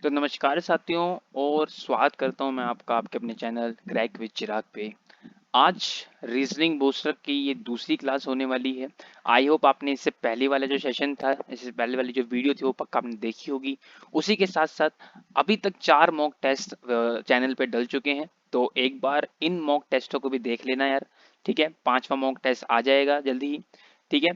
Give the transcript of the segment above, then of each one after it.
तो नमस्कार साथियों और स्वागत करता हूं मैं आपका आपके अपने चैनल क्रैक विद चिराग पे। आज रीजनिंग बूस्टर की ये दूसरी क्लास होने वाली है। आई होप आपने इससे पहले वाला जो सेशन था, इससे पहले वाली जो वीडियो थी वो पक्का आपने देखी होगी। उसी के साथ साथ अभी तक 4 मॉक टेस्ट चैनल पे डल चुके हैं, तो एक बार इन मॉक टेस्टों को भी देख लेना यार। ठीक है, 5वां मॉक टेस्ट आ जाएगा जल्दी ही। ठीक है,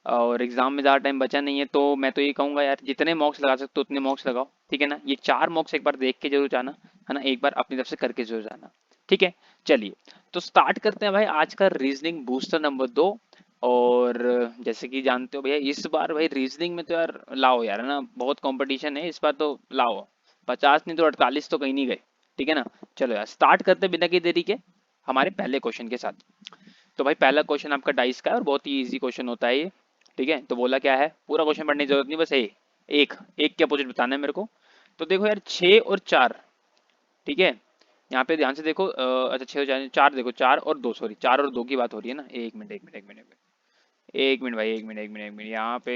और एग्जाम में ज़्यादा टाइम बचा नहीं है, तो मैं तो ये कहूँगा यार जितने मॉक्स लगा सकते हो उतने मॉक्स लगाओ। ठीक है ना, ये 4 मॉक्स एक बार देख के जरूर जाना, है ना, एक बार अपनी तरफ से करके जरूर जाना। ठीक है, चलिए तो स्टार्ट करते हैं भाई आज का रीजनिंग बूस्टर नंबर 2। और जैसे कि जानते हो भैया, इस बार भाई रीजनिंग में तो यार लाओ यार, है ना, बहुत कंपटीशन है इस बार, तो लाओ 50 नहीं तो 48 तो कहीं नहीं गए। ठीक है ना, चलो यार स्टार्ट करते हैं बिना की देरी के हमारे पहले क्वेश्चन के साथ। तो भाई पहला क्वेश्चन आपका डाइस का है और बहुत ही इजी क्वेश्चन होता है ये। ठीक है, तो बोला क्या है, पूरा क्वेश्चन पढ़ने की जरूरत नहीं, बस एक एक के अपोजिट बताना है मेरे को। तो देखो यार 6 और 4। ठीक है, यहाँ पे ध्यान से देखो, अच्छा 6 और 4 देखो, 4 और 2, सॉरी 4 और 2 की बात हो रही है ना। एक मिनट एक मिनट एक मिनट एक मिनट भाई, एक मिनट एक मिनट एक मिनट, यहाँ पे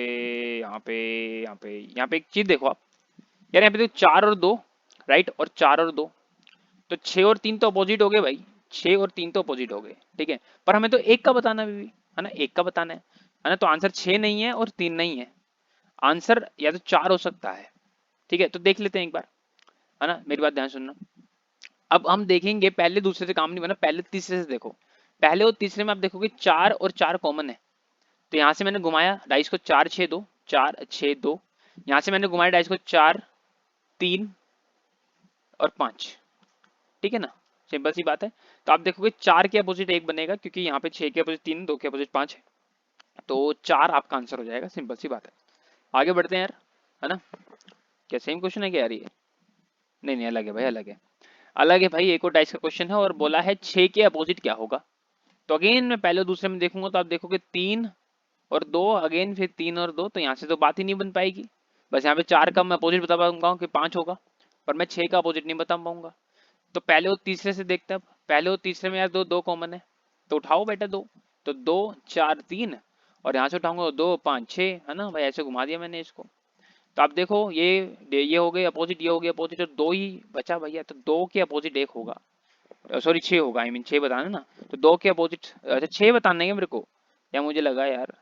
एक चीज देखो आप। यार यहाँ पे देखो 4 और 2, राइट, और 4 और 2, तो 6 और 3 तो अपोजिट हो गए भाई। 6 और 3 तो अपोजिट हो गए, ठीक है, पर हमें तो एक का बताना है अभी भी, है ना, एक का बताना है ना। तो आंसर 6 नहीं है और 3 नहीं है, आंसर या तो 4 हो सकता है। ठीक है, तो देख लेते हैं एक बार, है ना, मेरी बात ध्यान सुनना। अब हम देखेंगे, पहले दूसरे से काम नहीं बना, पहले तीसरे से देखो। पहले और तीसरे में आप देखोगे 4 और 4 कॉमन है, तो यहाँ से मैंने घुमाया डाइस को, 4 6 2, 4 6 2। यहाँ से मैंने घुमाया डाइस को, 4 3 और 5। ठीक है ना, सिंपल सी बात है। तो आप देखोगे 4 के अपोजिट 1 बनेगा, क्योंकि यहाँ पे 6 के अपोजिट 3, 2 के अपोजिट 5 है, तो 4 आपका आंसर हो जाएगा, सिंपल सी बात है। आगे बढ़ते हैं यार, है ना। क्या सेम क्वेश्चन है क्या यार ये? नहीं नहीं, अलग है भाई, अलग है। अलग है भाई, एक और डाइस का क्वेश्चन है और बोला है 6 के अपोजिट क्या होगा। तो अगेन मैं पहले और दूसरे में देखूंगा, तो आप देखोगे 3 और 2, अगेन फिर 3 और 2, तो यहाँ से तो बात ही नहीं बन पाएगी। बस यहाँ पे 4 का मैं अपोजिट बता पाऊंगा कि 5 होगा, पर मैं 6 का अपोजिट नहीं बता पाऊंगा। तो पहले और तीसरे से देखते हैं। अब पहले और तीसरे में यार दो दो कॉमन है, तो उठाओ बेटा दो। तो 2 4 3, और यहाँ से उठाऊंगा 2 5 6, है ना भाई, ऐसे घुमा दिया मैंने इसको। तो आप देखो ये हो गए अपोजिट, ये हो गया अपोजिट, और 2 ही बचा भैया, तो 2 के अपोजिट 1 होगा, सॉरी 6 होगा, आई मीन 6 बताना ना। तो 2 के अपोजिट, अच्छा 6 बताना है मेरे को, या मुझे लगा यार,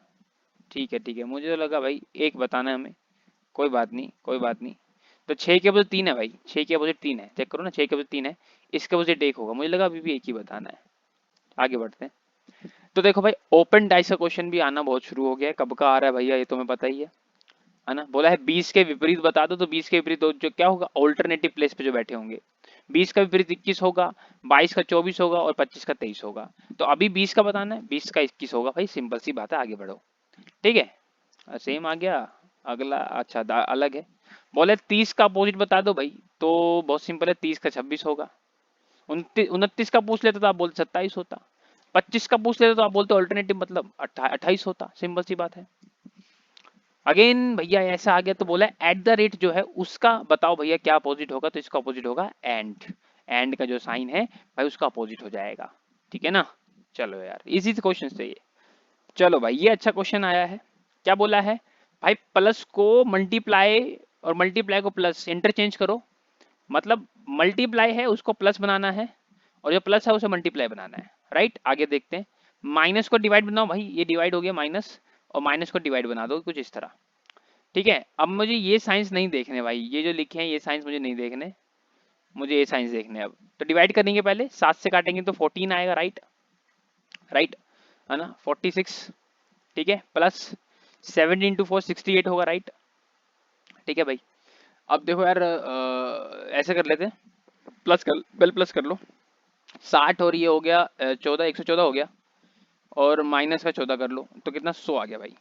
ठीक है, मुझे तो लगा भाई एक बताना है हमें। कोई बात नहीं, कोई बात नहीं। तो 6 के अपोजिट 3 है भाई, 6 के अपोजिट 3 है, चेक करो ना, 6 के अपोजिट 3 है, इसके अपोजिट 1 होगा, मुझे लगा अभी भी एक ही बताना है। आगे बढ़ते हैं। तो देखो भाई, ओपन डाइस का क्वेश्चन भी आना बहुत शुरू हो गया है, कब का आ रहा है भैया ये तो हमें पता ही है ना। बोला है 20 के विपरीत बता दो, तो 20 के विपरीत जो क्या होगा, ऑल्टरनेटिव प्लेस पे जो बैठे होंगे। 20 का विपरीत 21 होगा, 22 का 24 होगा, और 25 का 23 होगा। तो अभी 20 का बताना है, 20 का 21 होगा भाई, सिंपल सी बात है, आगे बढ़ो। ठीक है, सेम आ गया। अगला अच्छा अलग है। बोले 30 का अपोजिट बता दो भाई, तो बहुत सिंपल है, 30 का 26 होगा। 29 का पूछ लेते तो आप बोलते 27 होता। 25 का पूछ लेते तो आप बोलते ऑल्टरनेटिव मतलब 28 होता, सिंपल सी बात है। अगेन भैया ऐसा आ गया, तो बोला एट द रेट जो है उसका बताओ भैया क्या अपोजिट होगा, तो इसका अपोजिट होगा एंड। एंड का जो साइन है भाई उसका अपोजिट हो जाएगा। ठीक है ना, चलो यार इजी क्वेश्चन से ये। चलो भाई ये अच्छा क्वेश्चन आया है। क्या बोला है भाई, प्लस को मल्टीप्लाई और मल्टीप्लाई को प्लस इंटरचेंज करो। मतलब मल्टीप्लाई है उसको प्लस बनाना है, और जो प्लस है उसे मल्टीप्लाई बनाना है, राइट। आगे देखते हैं। माइनस को डिवाइड बनाओ भाई, ये डिवाइड हो गया माइनस, और माइनस को डिवाइड बना दो कुछ इस तरह। ठीक है, अब मुझे ये साइंस नहीं देखने भाई, ये जो लिखे हैं ये साइंस मुझे नहीं देखने, मुझे ये साइंस देखने हैं अब। तो डिवाइड करेंगे, पहले 7 से काटेंगे तो 14 आएगा, राइट, राइट, है ना, 46। ठीक है, प्लस 7 × 4 68 होगा, राइट। ठीक है भाई, अब देखो यार ऐसे कर लेते हैं, प्लस कर, पहले प्लस कर लो। 60 और ये हो गया 14, 114 हो गया, और माइनस का 14 कर लो, तो कितना 100 आ गया भाई।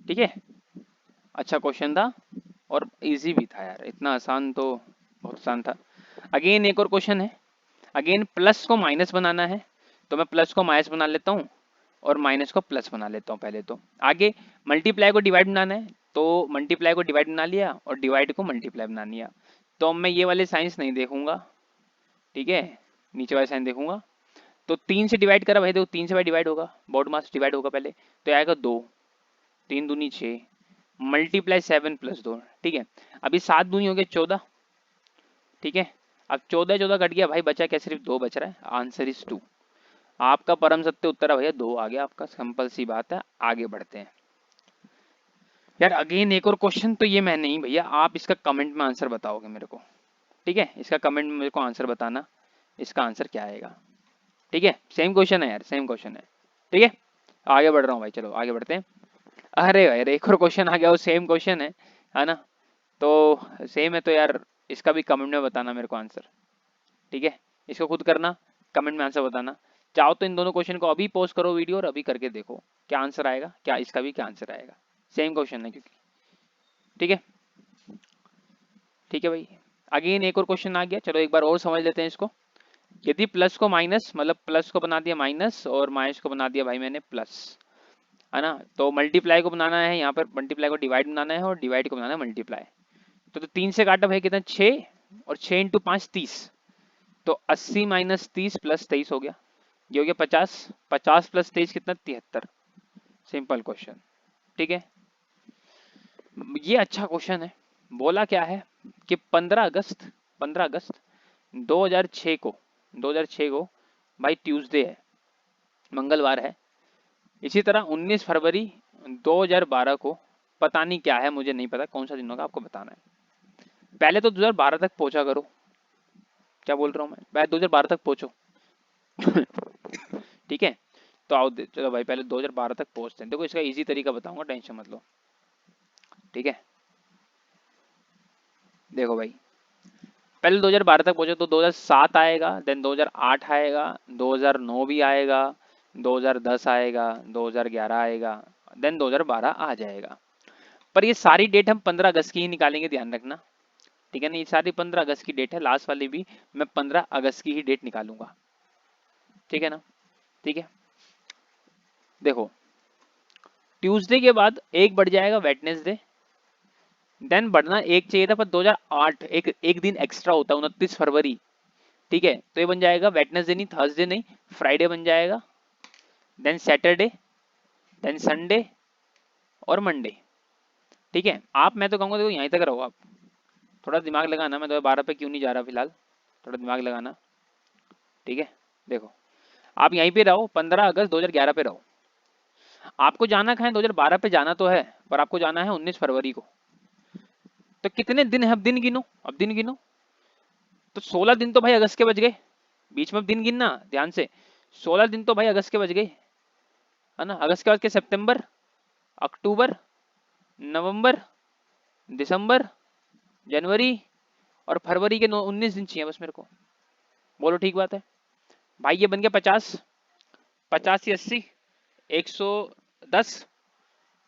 ठीक है, अच्छा क्वेश्चन था, और इजी भी था यार, इतना आसान तो बहुत आसान था। अगेन एक और क्वेश्चन है। अगेन प्लस को माइनस बनाना है, तो मैं प्लस को माइनस बना लेता हूँ, और माइनस को प्लस बना लेता हूँ पहले तो। आगे मल्टीप्लाई को डिवाइड बनाना है, तो मल्टीप्लाई को डिवाइड बना लिया, और डिवाइड को मल्टीप्लाई बना लिया। तो अब मैं ये वाले साइंस नहीं देखूंगा, ठीक है, नीचे वाले साइन देखूंगा। तो 3 से डिवाइड करा भाई, देखो 3 से भाई डिवाइड होगा, बॉड मास डिवाइड होगा पहले, तो आएगा 2, 3 दूनी 6, मल्टीप्लाई 7 + 2। ठीक है, अभी 7 दूनी हो गया 14, ठीक है, अब 14 14 कट गया भाई, बचा क्या, सिर्फ 2 बच रहा है, आंसर इज 2। आपका परम सत्य उत्तर है भैया 2 आ गया आपका, सिंपल सी बात है। आगे बढ़ते हैं यार, अगेन एक और क्वेश्चन, तो ये मैं नहीं भैया, आप इसका कमेंट में आंसर बताओगे मेरे को, ठीक है, इसका कमेंट में मेरे को आंसर बताना, इसका आंसर क्या आएगा, ठीक है। सेम क्वेश्चन है यार, सेम क्वेश्चन है, ठीक है। आगे बढ़ रहा हूँ भाई, चलो आगे बढ़ते हैं। अरे भाई एक और क्वेश्चन आ गया, वो सेम क्वेश्चन है ना, तो सेम है तो यार इसका भी कमेंट में बताना मेरे को आंसर, ठीक है। इसको खुद करना, कमेंट में आंसर बताना। चाहो तो इन दोनों क्वेश्चन को अभी पोस्ट करो वीडियो और अभी करके देखो क्या आंसर आएगा, क्या इसका भी क्या आंसर आएगा, सेम क्वेश्चन है क्योंकि, ठीक है। ठीक है भाई, अगेन एक और क्वेश्चन आ गया, चलो एक बार और समझ लेते हैं इसको। यदि प्लस को माइनस, मतलब प्लस को बना दिया माइनस और माइनस को बना दिया भाई मैंने प्लस, है ना, तो मल्टीप्लाई को बनाना है, यहाँ पर मल्टीप्लाई को डिवाइड बनाना है और डिवाइड को बनाना है मल्टीप्लाई। तो 3 से काटा भाई कितना, 6, और 6 इंटू 5 30, तो 80 माइनस 30 प्लस 23 हो गया, ये हो गया 50, 50 प्लस 23 कितना, 73। सिंपल क्वेश्चन, ठीक है। ये अच्छा क्वेश्चन है। बोला क्या है कि 15 अगस्त 2006 को 2006 को भाई ट्यूसडे है, मंगलवार है। इसी तरह 19 फरवरी 2012 को पता नहीं क्या है, मुझे नहीं पता कौन सा दिन होगा, आपको बताना है। पहले तो 2012 तक पहुंचा करो, क्या बोल रहा हूँ मैं, पहले 2012 तक पहुंचो ठीक है। तो आओ चलो भाई पहले 2012 तक पहुंचते हैं, देखो इसका इजी तरीका बताऊंगा, टेंशन मत लो, ठीक है। देखो भाई पहले 2012 तक पहुंचे तो 2007 आएगा, देन 2008 आएगा, 2009 भी आएगा, 2010 आएगा, 2011 आएगा, देन 2012 आ जाएगा। पर ये सारी डेट हम 15 अगस्त की ही निकालेंगे, ध्यान रखना, ठीक है ना, ये सारी 15 अगस्त की डेट है, लास्ट वाली भी मैं 15 अगस्त की ही डेट निकालूंगा, ठीक है ना, ठीक है। देखो ट्यूसडे के बाद एक बढ़ जाएगा वेडनेसडे, देन बढ़ना एक चाहिए था पर 2008 एक दिन एक्स्ट्रा होता है, 29 फरवरी, ठीक है, तो ये बन जाएगा वेडनेसडे नहीं, थर्सडे नहीं, फ्राइडे बन जाएगा, देन सैटरडे, देन संडे और मंडे, ठीक है। आप, मैं तो कहूँगा देखो यहीं तक रहो आप, थोड़ा दिमाग लगाना, मैं 2012 पे क्यों नहीं जा रहा फिलहाल, थोड़ा दिमाग लगाना, ठीक है। देखो आप यहीं पे रहो, 15 अगस्त 2011 पे रहो, आपको जाना कहाँ है, 2012 पे जाना तो है, पर आपको जाना है 19 फरवरी को। तो कितने दिन है, अब दिन गिनो, अब दिन गिनो, तो 16 दिन तो भाई अगस्त के बच गए, बीच में दिन गिनना ध्यान से, 16 दिन तो भाई अगस्त के बच गए, है ना। अगस्त के बाद के सितंबर, अक्टूबर, नवंबर, दिसंबर, जनवरी और फरवरी के 19 दिन चाहिए बस मेरे को, बोलो ठीक बात है भाई। ये बन गया 50, 50 से 80, 110,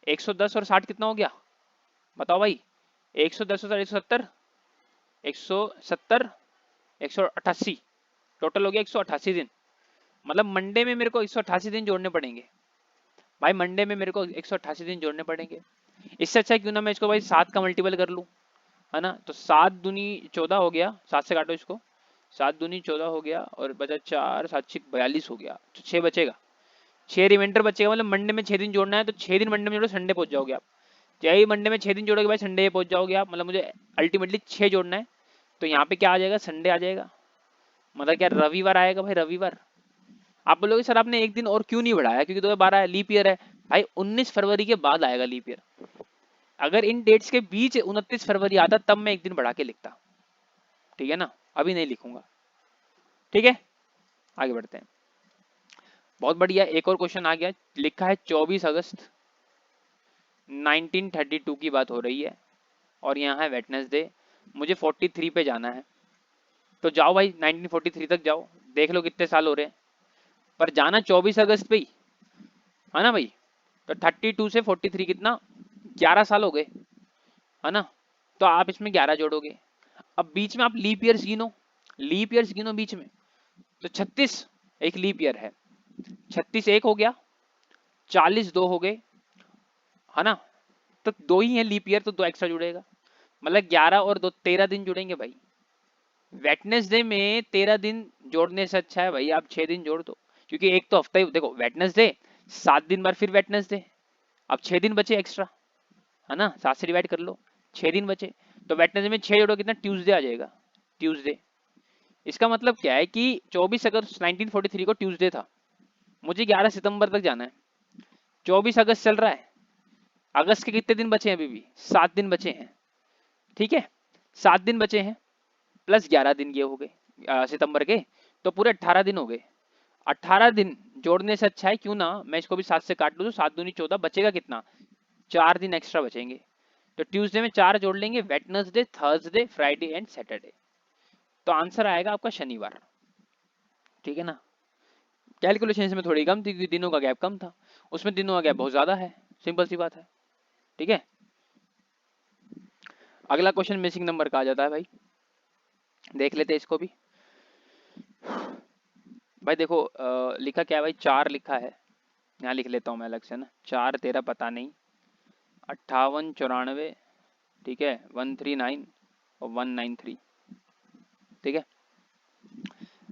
110 और 60 कितना हो गया, बताओ भाई, 110 और 170, 170, 188, टोटल हो गया 188 दिन। मतलब मंडे में मेरे को 188 दिन जोड़ने पड़ेंगे भाई, मंडे में मेरे को 188 दिन जोड़ने पड़ेंगे। इससे अच्छा क्यों ना मैं इसको भाई 7 का मल्टीपल कर लूं, है ना, तो 7 दूनी 14 हो गया, 7 से काटो इसको, 7 दूनी 14 हो गया और बचा 4, 7 6 42 हो गया, तो 6 बचेगा, 6 रिमाइंडर बचेगा। मतलब मंडे में 6 दिन जोड़ना है, तो 6 दिन मंडे में जोड़ो, संडे पहुंच जाओगे आप, चाहे मंडे में 6 दिन जोड़ोगे भाई संडे पहुंच जाओगे आप, मतलब मुझे अल्टीमेटली 6 जोड़ना है, तो यहाँ पे क्या आ जाएगा, संडे आ जाएगा, मतलब क्या रविवार आएगा भाई, रविवार। आप बोलोगे सर आपने एक दिन और क्यों नहीं बढ़ाया, क्योंकि 2012 लीप ईयर है भाई, 19 फरवरी के बाद आएगा लीप ईयर, अगर इन डेट्स के बीच 29 फरवरी आता तब मैं एक दिन बढ़ा के लिखता, ठीक है ना, अभी नहीं लिखूंगा, ठीक है। आगे बढ़ते हैं, बहुत बढ़िया, एक और क्वेश्चन आ गया, लिखा है 24 अगस्त 1932 की बात हो रही है और यहाँ है वेटनेसडे, मुझे 43 पे जाना है, तो जाओ भाई 1943 तक जाओ, देख लो कितने साल हो रहे हैं, पर जाना 24 अगस्त पे ही, है ना भाई, तो 32 से 43 कितना, 11 साल हो गए, है ना, तो आप इसमें 11 जोड़ोगे। अब बीच में आप लीप ईयर्स गिनो, लीप ईयर्स गिनो बीच में, तो 36 एक लीप ईयर है, 36 एक हो गया, 40 दो हो गए, है ना, तो दो ही है लीप ईयर, तो दो एक्स्ट्रा जुड़ेगा, मतलब 11 और 2 13 दिन जुड़ेंगे भाई। वेटनेसडे में 13 दिन जोड़ने से अच्छा है भाई आप 6 दिन जोड़ दो, क्योंकि एक तो हफ्ता ही, देखो वेटनेसडे 7 दिन बाद फिर वेटनेसडे, अब 6 दिन बचे एक्स्ट्रा, है ना, 7 से डिवाइड कर लो, 6 दिन बचे, तो वेटनेसडे में 6 जोड़ो कितना, ट्यूसडे आ जाएगा, ट्यूसडे। इसका मतलब क्या है कि 24 अगस्त 1943 को ट्यूसडे था, मुझे 11 सितंबर तक जाना है। 24 अगस्त चल रहा है, अगस्त के कितने दिन बचे हैं? अभी भी 7 दिन बचे हैं, ठीक है, 7 दिन बचे हैं प्लस 11 दिन ये हो गए सितंबर के, तो पूरे 18 दिन हो गए। 18 दिन जोड़ने से अच्छा है क्यों ना मैं इसको भी 7 से काट लूँ, तो 7 दूनी 14, बचेगा कितना? 4 दिन एक्स्ट्रा बचेंगे। तो ट्यूसडे में 4 जोड़ लेंगे, Wednesday, Thursday, Friday and Saturday, तो आंसर आएगा आपका शनिवार, ठीक है ना। कैलकुलेशन इसमें थोड़ी कम थी क्योंकि दिनों का गैप कम था, उसमें दिनों का गैप बहुत ज्यादा है, सिंपल सी बात है, ठीक है। अगला क्वेश्चन मिसिंग नंबर का आ जाता है भाई, देख लेते हैं इसको भी। भाई देखो लिखा क्या है भाई, 4 लिखा है, यहाँ लिख लेता हूँ मैं अलग से ना, 4 तेरा पता नहीं, 58 94, ठीक है, 139 और 193, ठीक है।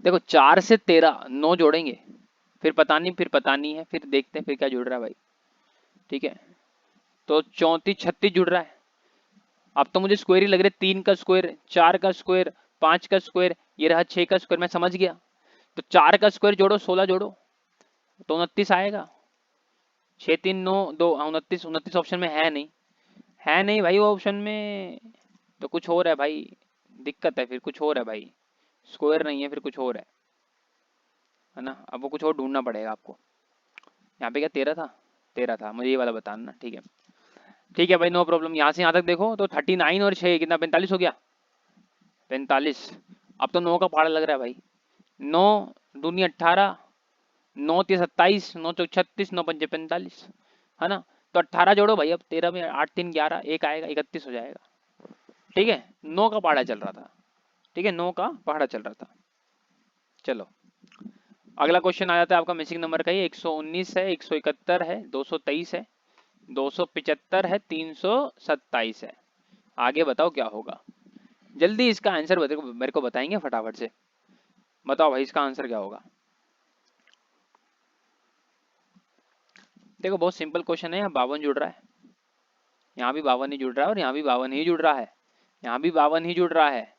देखो 4 से 13 9 जोड़ेंगे, फिर पता नहीं, फिर पता नहीं है, फिर देखते हैं फिर क्या जुड़ रहा है भाई, ठीक है। तो 34 36 जुड़ रहा है, अब तो मुझे स्क्वायर ही लग रहा है, 3 का स्क्वायर, 4 का स्क्वायर, 5 का स्क्वायर, ये रहा 6 का स्क्वायर, मैं समझ गया। तो 4 का स्क्वायर जोड़ो, 16 जोड़ो तो 29 आएगा, 6 3 9 2 29, 29 ऑप्शन में है नहीं, है नहीं भाई वो ऑप्शन में, तो कुछ और है भाई, दिक्कत है फिर, कुछ और है भाई, स्क्वायर नहीं है, फिर कुछ और है ना। अब वो कुछ और ढूंढना पड़ेगा आपको। यहाँ पे क्या 13 था? 13 था, मुझे ये वाला बताना, ठीक है, ठीक है भाई, नो प्रॉब्लम। यहाँ से यहाँ तक देखो तो 39 और 6 कितना, 45 हो गया, 45। अब तो 9 का पहाड़ा लग रहा है भाई, 9 दूनी 18, 9 3 27, 9 4 36, 9 5 45, है ना। तो 18 जोड़ो भाई, अब 13 में 8 3 11, एक आएगा, 31 हो जाएगा, ठीक है। 9 का पहाड़ा चल रहा था, ठीक है, 9 का पहाड़ा चल रहा था। चलो अगला क्वेश्चन आ जाता है आपका मिसिंग नंबर का ही, 119 है, 171 है, 223 है, 275 है, 327 है, आगे बताओ क्या होगा। जल्दी इसका आंसर मेरे को बताएंगे फटाफट से, बताओ भाई इसका आंसर क्या होगा। देखो बहुत सिंपल क्वेश्चन है, यहाँ 52 जुड़ रहा है, यहाँ भी 52 ही जुड़ रहा है, और यहाँ भी 52 ही जुड़ रहा है, यहाँ भी 52 ही जुड़ रहा है,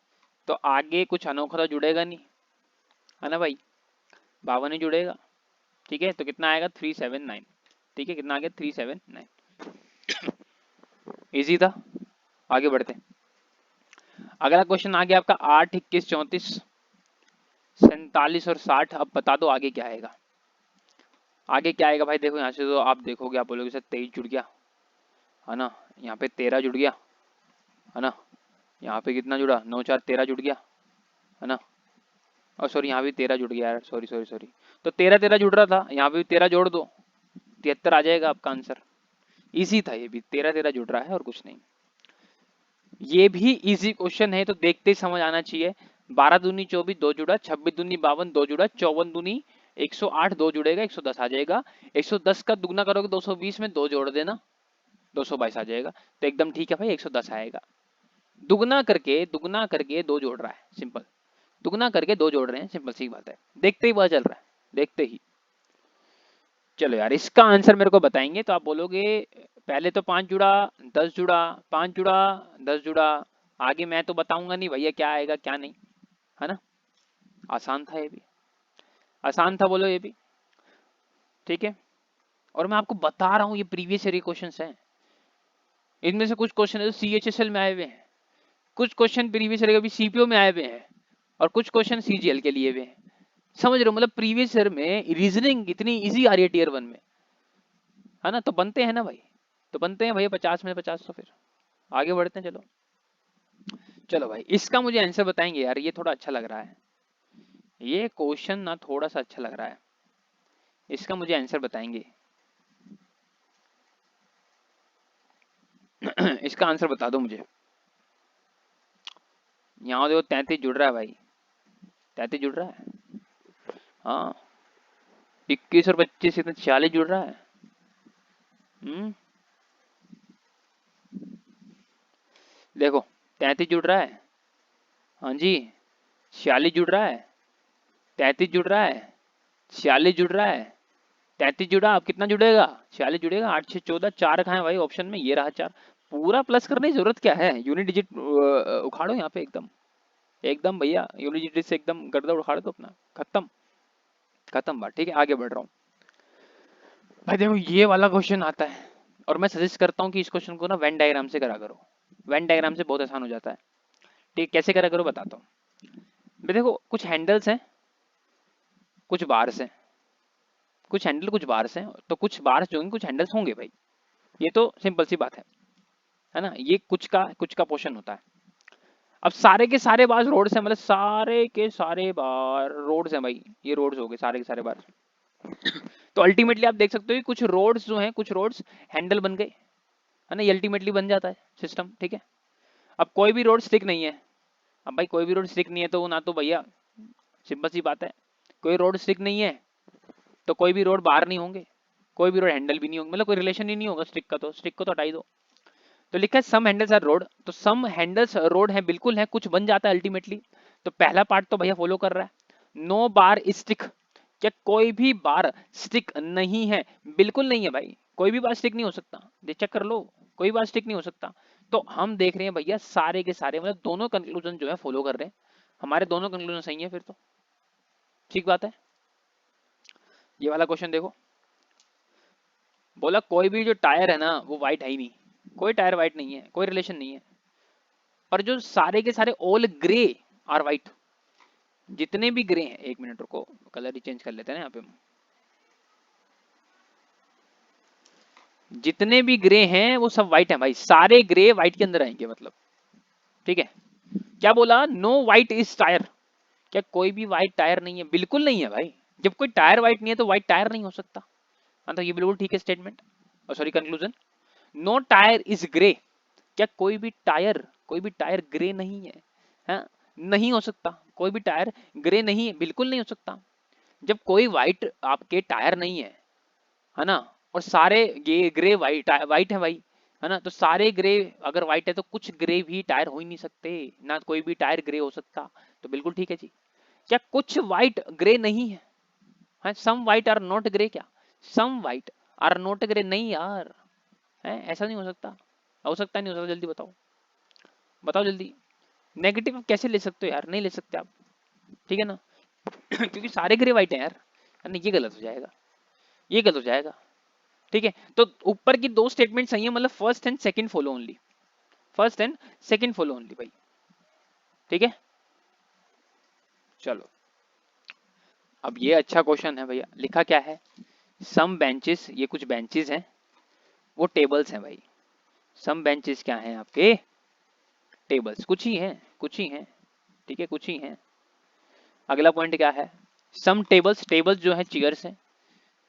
तो आगे कुछ अनोखा तो जुड़ेगा नहीं, है ना भाई, 52 ही जुड़ेगा, ठीक है। तो कितना आएगा? 379, ठीक है, कितना आ गया? 379, इजी था। आगे बढ़ते, अगला क्वेश्चन आ गया आपका 8 21 34 47 और 60। अब बता दो आगे क्या आएगा, आगे क्या आएगा भाई। देखो यहाँ से तो आप देखोगे, आप बोलोगे सर 23 जुड़ गया, है ना, यहाँ पे 13 जुड़ गया, है ना, यहाँ पे कितना जुड़ा, 9 4 13 जुड़ गया, है ना, और सॉरी यहाँ भी 13 जुड़ गया यार, सॉरी सॉरी सॉरी, तो 13 13 जुड़ रहा था, यहाँ पे भी 13 जोड़ दो, 73 आ जाएगा आपका आंसर। इजी था ये भी, 13 13 जुड़ रहा है और कुछ नहीं, ये भी इजी क्वेश्चन है, तो देखते ही समझ आना चाहिए। 12 दूनी 24 दो जुड़ा, 26 दूनी 52 दो जुड़ा, 54 दूनी 108 दो जुड़ेगा, 110 आ जाएगा, 110 का दुगना करोगे 220 में दो जोड़ देना, 222 आ जाएगा, तो एकदम ठीक है भाई, 110 आएगा। दुगना करके दो जोड़ रहा है, सिंपल, दुगना करके दो जोड़ रहे हैं, सिंपल सी बात है, देखते ही पता चल रहा है, देखते ही। चलो यार इसका आंसर मेरे को बताएंगे तो आप बोलोगे पहले तो 5 जुड़ा, 10 जुड़ा, 5 जुड़ा, 10 जुड़ा, आगे मैं तो बताऊंगा नहीं भैया क्या आएगा क्या नहीं, है ना। आसान था ये भी, आसान था, बोलो ये भी, ठीक है। और मैं आपको बता रहा हूँ ये प्रीवियस ईयर क्वेश्चन हैं, इनमें से कुछ क्वेश्चन है तो CHSL में आए हुए हैं, कुछ क्वेश्चन प्रीवियस ईयर कभी CPO में आए हुए हैं, और कुछ क्वेश्चन CGL के लिए हुए हैं, समझ रहे हो, मतलब प्रीवियस ईयर में रीजनिंग इतनी इजी आ रही है टियर 1 में, है ना, तो बनते हैं ना भाई, तो बनते हैं भैया 50 में 50। तो फिर आगे बढ़ते हैं, चलो चलो भाई इसका मुझे आंसर बताएंगे यार, ये थोड़ा अच्छा लग रहा है, ये क्वेश्चन ना थोड़ा सा अच्छा लग रहा है, इसका मुझे आंसर बताएंगे। इसका आंसर बता दो मुझे। यहाँ देखो 33 जुड़ रहा है भाई, 33 जुड़ रहा है, हाँ, 21 और 25 इतना 46 जुड़ रहा है, देखो 33 जुड़ रहा है, हाँ जी, 46 जुड़ रहा है, 33 जुड़ रहा है, 46 जुड़ रहा है, 33 जुड़ा, अब कितना जुड़ेगा? 46 जुड़ेगा, 8 6 14, 4 कहाँ है भाई ऑप्शन में, ये रहा 4, पूरा प्लस करने की जरूरत क्या है, यूनिट डिजिट उखाड़ो यहाँ पे एकदम, एकदम भैया यूनिवर्सिटी से एकदम गर्दा उखाड़ दो अपना, खत्म खत्म बात। ठीक है, आगे बढ़ रहा हूँ भाई। देखो ये वाला क्वेश्चन आता है और मैं सजेस्ट करता हूँ कि इस क्वेश्चन को ना वेन डायग्राम से करा करो। वेन डायग्राम से बहुत आसान हो जाता है। ठीक, कैसे करा करो बताता हूँ भाई। देखो कुछ हैंडल्स हैं, कुछ बार्स हैं, कुछ हैंडल कुछ बार्स हैं, तो कुछ बार्स जो होंगे कुछ हैंडल्स होंगे भाई, ये तो सिंपल सी बात है ना। ये कुछ का पोर्शन होता है। अब सारे के सारे बार रोड्स हैं, मतलब सारे के सारे बार रोड्स हैं भाई, ये रोड्स हो गए सारे के सारे बार। तो अल्टीमेटली आप देख सकते हो कि कुछ रोड्स जो हैं, कुछ रोड्स हैंडल बन गए, है ना। ये अल्टीमेटली बन जाता है सिस्टम। ठीक है, अब कोई भी रोड स्टिक नहीं है। अब भाई कोई भी रोड स्टिक नहीं है तो ना तो भैया, सिंपल सी बात है, कोई रोड स्टिक नहीं है तो कोई भी रोड बाहर नहीं होंगे, कोई भी रोड हैंडल भी नहीं होंगे, मतलब कोई रिलेशन ही नहीं होगा स्टिक का, तो स्टिक को तो हटाई दो। तो लिखा है सम हैंडल्स आर रोड, तो सम हैंडल्स रोड है, बिल्कुल है, कुछ बन जाता है अल्टीमेटली। तो पहला पार्ट तो भैया फॉलो कर रहा है। नो बार स्टिक, क्या कोई भी बार स्टिक नहीं है? बिल्कुल नहीं है भाई, कोई भी बार स्टिक नहीं हो सकता, चेक कर लो, कोई बार स्टिक नहीं हो सकता। तो हम देख रहे हैं भैया सारे के सारे, मतलब दोनों कंक्लूजन जो है फॉलो कर रहे हैं, हमारे दोनों कंक्लूजन सही है, फिर तो ठीक बात है। ये वाला क्वेश्चन देखो, बोला कोई भी जो टायर है ना वो व्हाइट है ही नहीं, कोई टायर व्हाइट नहीं है, कोई रिलेशन नहीं है। पर जो सारे के सारे ऑल ग्रे आर व्हाइट, जितने भी ग्रे हैं, एक मिनट रुको, कलर ही चेंज कर लेते हैं यहाँ पे हम। जितने भी ग्रे हैं वो सब व्हाइट हैं भाई, सारे ग्रे व्हाइट के अंदर आएंगे मतलब। ठीक है, क्या बोला? नो व्हाइट इज टायर, क्या कोई भी व्हाइट टायर नहीं है? बिल्कुल नहीं है भाई, जब कोई टायर व्हाइट नहीं है तो व्हाइट टायर नहीं हो सकता। हाँ, तो ये बिल्कुल ठीक है statement, sorry conclusion. No tyre is grey, क्या कोई भी टायर ग्रे नहीं है? हाँ, नहीं हो सकता, कोई भी टायर ग्रे नहीं है, बिल्कुल नहीं हो सकता। जब कोई व्हाइट आपके टायर नहीं है ना, और सारे ग्रे व्हाइट है भाई, है ना, तो सारे ग्रे अगर व्हाइट है तो कुछ ग्रे भी टायर हो ही नहीं सकते ना, कोई भी टायर ग्रे हो सकता। तो बिल्कुल ठीक है जी। क्या कुछ व्हाइट ग्रे नहीं है? हाँ, सम व्हाइट आर नॉट ग्रे, क्या सम व्हाइट आर नॉट ग्रे? नहीं यार, है ऐसा नहीं हो सकता। हो सकता नहीं हो सकता? जल्दी बताओ, बताओ जल्दी। नेगेटिव कैसे ले सकते हो यार? नहीं ले सकते आप, ठीक है ना। क्योंकि सारे ग्रे व्हाइट है यार, है ना, ये गलत हो जाएगा, ये गलत हो जाएगा। ठीक है, तो ऊपर की दो स्टेटमेंट सही है, मतलब first and second follow only, first and second follow only भाई। ठीक है, चलो अब ये अच्छा क्वेश्चन है भैया। लिखा क्या है? सम बेंचेस, ये कुछ बेंचेस हैं, वो टेबल्स हैं भाई। सम बेंचेस क्या हैं आपके? टेबल्स, कुछ ही हैं, कुछ ही हैं। ठीक है, कुछ ही हैं। अगला पॉइंट क्या है? सम टेबल्स, टेबल्स जो है चेयर्स हैं,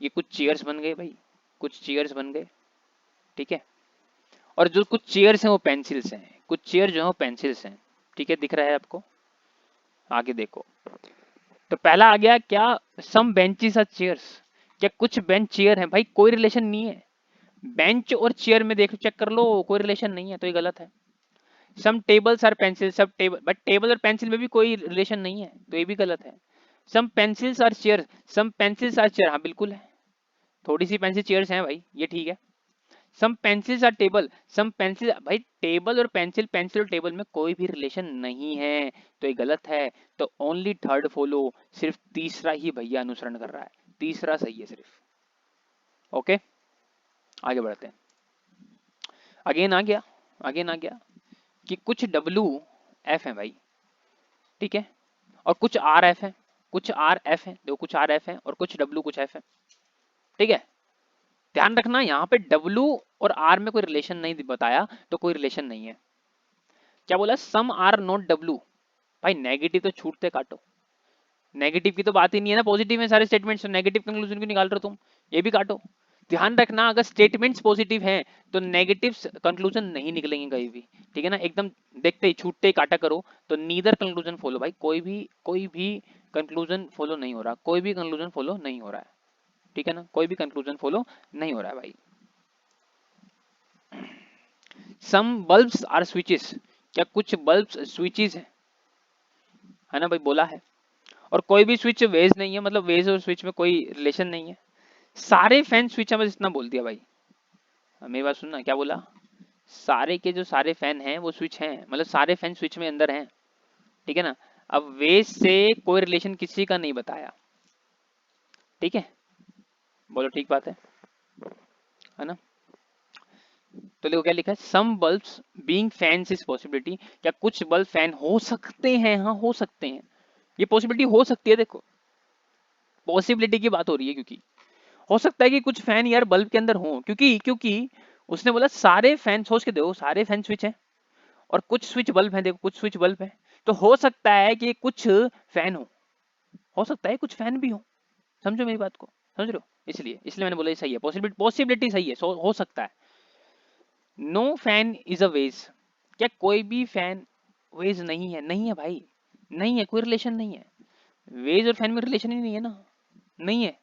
ये कुछ चेयर्स बन गए भाई, कुछ चेयर्स बन गए। ठीक है, और जो कुछ चेयर्स हैं वो पेंसिल्स हैं, कुछ चेयर जो है वो पेंसिल्स हैं। ठीक है, दिख रहा है आपको? आगे देखो, तो पहला आ गया क्या? सम बेंचेस आर चेयर्स, क्या कुछ बेंच चेयर है? भाई कोई रिलेशन नहीं है, बेंच और चेयर में देखो, चेक कर लो, कोई रिलेशन नहीं है, तो ये गलत है। सम टेबल्स आर पेंसिल, सब टेबल, बट टेबल और पेंसिल में भी कोई रिलेशन नहीं है, तो ये भी गलत है। Some pencils are chair, some pencils are chair, हाँ बिल्कुल है, थोड़ी सी पेंसिल चेयर्स हैं भाई, ये ठीक है। Some pencils are table, some pencil, भाई टेबल और पेंसिल, पेंसिल और टेबल में कोई भी रिलेशन नहीं है, तो ये गलत है। तो ओनली थर्ड फॉलो, सिर्फ तीसरा ही भैया अनुसरण कर रहा है, तीसरा सही है सिर्फ। ओके, आगे बढ़ते हैं। अगेन आ गया, अगेन आ गया कि कुछ डब्ल्यू एफ है भाई, ठीक है, और कुछ आर एफ है, कुछ आर एफ है, देखो कुछ आर एफ है और कुछ डब्ल्यू कुछ एफ है। ठीक है, ध्यान रखना यहाँ पे डब्ल्यू और आर में कोई रिलेशन नहीं बताया, तो कोई रिलेशन नहीं है। क्या बोला? सम आर नॉट डब्ल्यू, भाई नेगेटिव तो छूटते काटो, नेगेटिव की तो बात ही नहीं है ना, पॉजिटिव में सारे स्टेटमेंट्स, नेगेटिव कंक्लूजन क्यों निकाल रहे हो तुम? ये भी काटो। ध्यान रखना, अगर स्टेटमेंट्स पॉजिटिव हैं तो नेगेटिव कंक्लूजन नहीं निकलेंगे कहीं भी। ठीक है ना, एकदम देखते ही छूटते ही काटा करो। तो नीदर कंक्लूजन फॉलो भाई, कोई भी कंक्लूजन फॉलो नहीं हो रहा, कोई भी कंक्लूजन फॉलो नहीं हो रहा है। ठीक है ना, कोई भी कंक्लूजन फॉलो नहीं हो रहा है भाई। सम बल्ब्स आर स्विचेस, क्या कुछ बल्ब्स स्विचेस है ना भाई, बोला है। और कोई भी स्विच वेज नहीं है, मतलब वेज और स्विच में कोई रिलेशन नहीं है। सारे फैन स्विच है, बस इतना बोल दिया भाई। मेरी बात सुनना, क्या बोला? सारे के जो सारे फैन हैं वो स्विच हैं, मतलब सारे फैन स्विच में अंदर हैं। ठीक है ना, अब वेज से कोई रिलेशन किसी का नहीं बताया, ठीक है, बोलो ठीक बात है ना। तो देखो क्या लिखा है, some bulbs being fans is possibility, क्या कुछ बल्ब फैन हो सकते हैं, हाँ हो सकते हैं, ये पॉसिबिलिटी हो सकती है, देखो पॉसिबिलिटी की बात हो रही है, क्योंकि हो सकता है कि कुछ फैन यार बल्ब के अंदर हो, क्योंकि क्योंकि उसने बोला सारे फैन, सोच के देखो सारे फैन स्विच है और कुछ स्विच बल्ब है, देखो कुछ स्विच बल्ब है, तो हो सकता है कि कुछ फैन हो सकता है कुछ फैन भी हो, समझो मेरी बात को, समझ रहे हो, इसलिए इसलिए मैंने बोला ये सही है, पॉसिबिलिटी पॉसिबिलिटी सही है, हो सकता है। No fan is a wedge, क्या कोई भी फैन वेज नहीं है, नहीं है भाई, नहीं है, कोई रिलेशन नहीं है, वेज और फैन में रिलेशन ही नहीं है ना, नहीं है।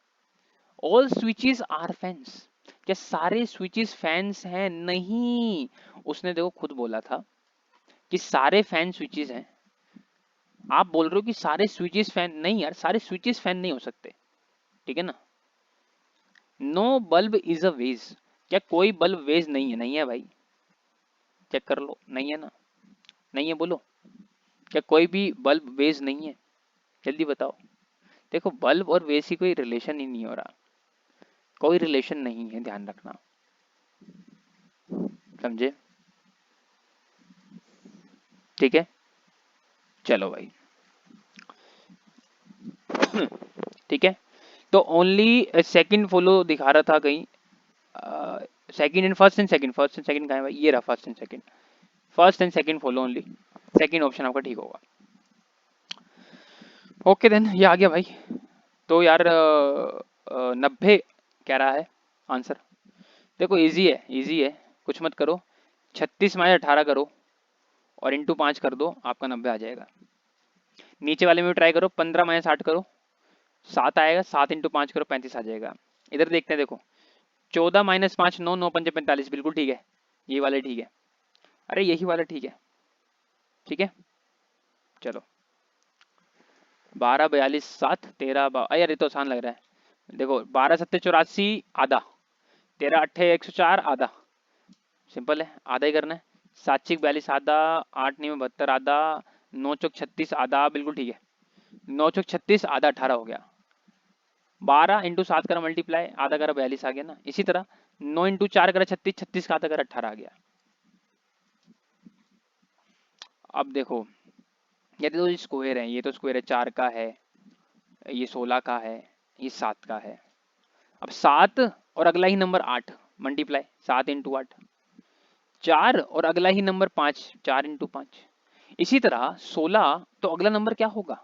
ऑल स्विचेस आर फैंस, क्या सारे स्विचेस फैंस हैं, नहीं, उसने देखो खुद बोला था कि सारे फैन स्विचेस हैं, आप बोल रहे हो कि सारे स्विचेस फैन, नहीं यार सारे स्विचेस फैन नहीं हो सकते, ठीक है ना। No bulb is a wedge, क्या कोई बल्ब वेज नहीं है, नहीं है भाई, चेक कर लो, नहीं है ना, नहीं है, बोलो क्या कोई भी बल्ब वेज नहीं है, जल्दी बताओ। देखो बल्ब और वेज की कोई रिलेशन ही नहीं हो रहा, कोई रिलेशन नहीं है, ध्यान रखना, समझे, ठीक है, चलो भाई। ठीक है, तो ओनली सेकंड फॉलो दिखा रहा था कहीं, second and first and second, first and second कहाँ है भाई, ये रहा first and second, first and second follow only, second option आपका ठीक होगा। ओके देन, ये आ गया भाई, तो यार 90 कह रहा है आंसर, देखो इजी है, इजी है, कुछ मत करो, 36 - 18 करो और इंटू 5 कर दो, आपका 90 आ जाएगा। नीचे वाले में भी ट्राई करो, 15 - 8 करो, 7 आएगा, 7 × 5 करो, 35 आ जाएगा। इधर देखते हैं, देखो 14 - 5 9, 9×5 = 45, बिल्कुल ठीक है, ये वाले ठीक है, अरे यही वाला ठीक है, ठीक है, चलो 12 42 7 13 यार ये तो आसान लग रहा है, देखो 12 7 84 आधा, 13 8 104 आधा, सिंपल है, आधा ही करना है, 7 6 42 आधा, 8 9 72 आधा, 9 चौक 36 आधा, बिल्कुल ठीक है, 9 चौक 36 आधा 18 हो गया, 12 × 7 करा मल्टीप्लाई, आधा करा 42 आ गया ना, इसी तरह 9 × 4 करा 36, 36 का आधा करा 18 आ गया। अब देखो ये तो स्क्वायर है, ये तो स्क्वायर है, 4 का है, ये 16 का है, ये 7 का है, अब 7 और अगला ही नंबर 8 मल्टीप्लाई, 7 × 8, 4 और अगला ही नंबर 5, 4 × 5, इसी तरह 16, तो अगला नंबर क्या होगा,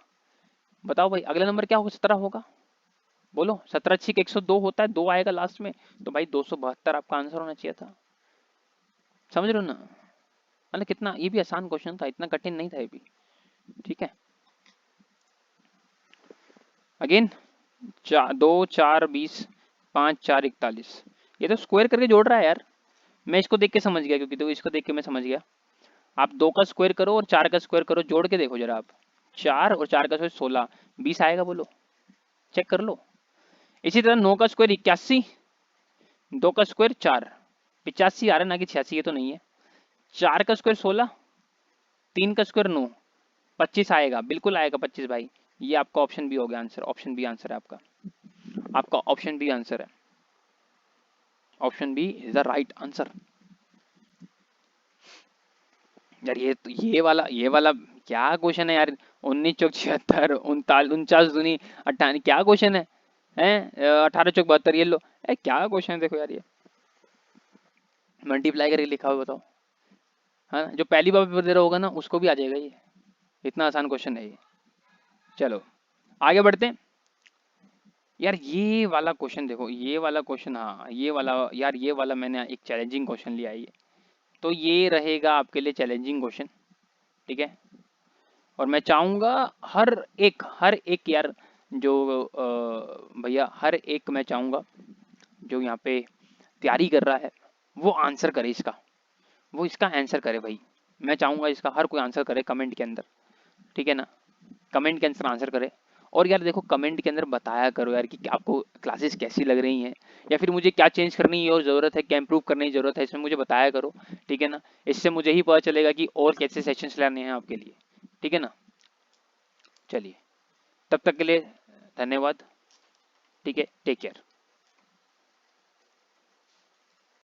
बताओ भाई, अगला नंबर क्या होगा, 17 होगा, बोलो 17 छिक 102 होता है, 2 आएगा लास्ट में, तो भाई 272 आपका आंसर होना चाहिए था, समझ रहे हो ना, मतलब कितना, ये भी आसान क्वेश्चन था, इतना कठिन नहीं था ये भी, ठीक है। अगेन 2 4 20 5 4 41, ये तो स्क्वायर करके जोड़ रहा है यार, मैं इसको देख के समझ गया, क्योंकि तो इसको देख के मैं समझ गया, आप 2 का स्क्वायर करो और 4 का स्क्वायर करो, जोड़ के देखो जरा आप, 4 और 4 का स्क्वायर 16, 20 आएगा, बोलो चेक कर लो। इसी तरह 9 का स्क्वायर 81, 2 का स्क्वायर 4, 85 आ रहा है ना कि 86, ये तो नहीं है, 4 का स्क्वायर 16, 3 का स्क्वायर 9, 25 आएगा, बिल्कुल आएगा 25 भाई, ये आपका ऑप्शन बी हो गया आंसर, ऑप्शन बी आंसर है आपका, आपका ऑप्शन बी आंसर है, option B is the right answer. यार ये वाला क्या क्वेश्चन है यार, 19 चौक 76 49 दूनी 98, क्या क्वेश्चन है, हैं 18 चौक 72, ये लो, क्या क्वेश्चन है, देखो यार ये मल्टीप्लाई करके लिखा हुआ, बताओ, हाँ जो पहली बार पेपर दे रहा होगा ना उसको भी आ जाएगा ये, इतना आसान क्वेश्चन है ये। चलो आगे बढ़ते हैं, यार ये वाला क्वेश्चन देखो, ये वाला क्वेश्चन, हाँ ये वाला यार, ये वाला मैंने एक चैलेंजिंग क्वेश्चन लिया है ये, तो ये रहेगा आपके लिए चैलेंजिंग क्वेश्चन, ठीक है, और मैं चाहूंगा हर एक यार, जो भैया हर एक मैं चाहूंगा जो यहाँ पे तैयारी कर रहा है वो आंसर करे इसका, वो इसका आंसर करे भाई, मैं चाहूंगा इसका हर कोई आंसर करे कमेंट के अंदर, ठीक है ना, कमेंट के अंदर आंसर करे, और यार देखो कमेंट के अंदर बताया करो यार कि आपको क्लासेस कैसी लग रही हैं, या फिर मुझे क्या चेंज करने की और ज़रूरत है, क्या इंप्रूव करने की ज़रूरत है, इसमें मुझे बताया करो, ठीक है ना, इससे मुझे ही पता चलेगा कि और कैसे सेशंस लाने हैं आपके लिए, ठीक है ना। चलिए, तब तक के लिए धन्यवाद। ठीक है, टेक केयर।